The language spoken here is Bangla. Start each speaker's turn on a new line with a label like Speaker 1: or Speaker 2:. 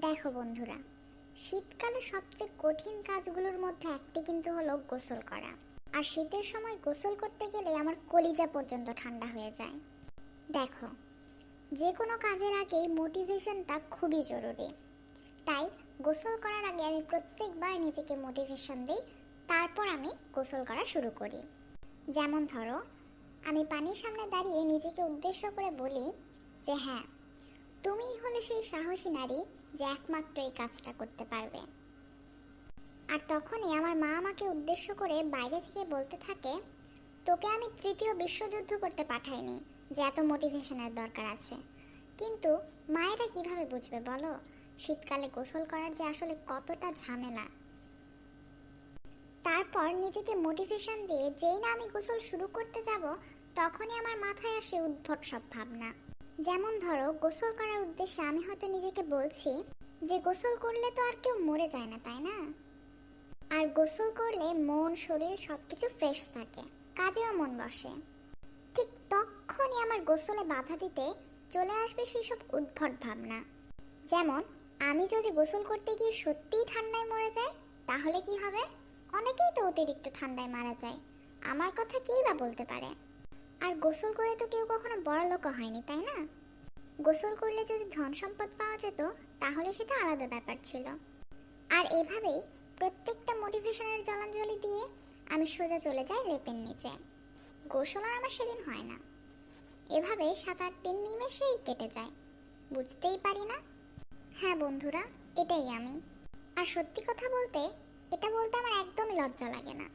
Speaker 1: দেখো বন্ধুরা, শীতকালে সবচেয়ে কঠিন কাজগুলোর মধ্যে একটি কিন্তু হলো গোসল করা। আর শীতের সময় গোসল করতে গেলে আমার কলিজা পর্যন্ত ঠান্ডা হয়ে যায়। দেখো, যে কোনো কাজের আগেই মোটিভেশনটা খুবই জরুরি। তাই গোসল করার আগে আমি প্রত্যেকবার নিজেকে মোটিভেশন দিই, তারপর আমি গোসল করা শুরু করি। যেমন ধরো, আমি পানির সামনে দাঁড়িয়ে নিজেকে উদ্দেশ্য করে বলি যে হ্যাঁ, তুমিই হলে সেই সাহসী নারী যে একমাত্র এই কাজটা করতে পারবে। আর তখনই আমার মা আমাকে উদ্দেশ্য করে বাইরে থেকে বলতে থাকে, তোকে আমি তৃতীয় বিশ্বযুদ্ধ করতে পাঠাইনি যে এত মোটিভেশনের দরকার আছে। কিন্তু মায়েরা কিভাবে বুঝবে বলো, শীতকালে গোসল করার যে আসলে কতটা ঝামেলা। তারপর নিজেকে মোটিভেশন দিয়ে যেই না আমি গোসল শুরু করতে যাব, তখনই আমার মাথায় আসে উদ্ভট সব ভাবনা। যেমন ধরো, গোসল করার উদ্দেশ্যে আমি হয়তো নিজেকে বলছি যে গোসল করলে তো আর কেউ মরে যায় না, তাই না? আর গোসল করলে মন শরীর সবকিছু ফ্রেশ থাকে, কাজেও মন বসে। ঠিক তখনই আমার গোসলে বাধা দিতে চলে আসবে সেই সব উদ্ভট ভাবনা। যেমন, আমি যদি গোসল করতে গিয়ে সত্যিই ঠান্ডায় মরে যাই, তাহলে কি হবে? অনেকেই তো অতিরিক্ত ঠান্ডায় মারা যায়, আমার কথা কেই বা বলতে পারে? আর গোসল করে তো কেউ কখনো বড়লোক হয়নি, তাই না? গোসল করলে যদি ধন সম্পদ পাওয়া যেত, তাহলে সেটা আলাদা ব্যাপার ছিল। আর এভাবেই প্রত্যেকটা মোটিভেশনের জলাঞ্জলি দিয়ে আমি সোজা চলে যাই লেপের নিচে। গোসল আর আমার সেদিন হয় না। এভাবে 7-8 দিন নিমেষেই কেটে যায়, বুঝতেই পারি না। হ্যাঁ বন্ধুরা, এটাই আমি। আর সত্যি কথা বলতে, এটা বলতে আমার একদমই লজ্জা লাগে না।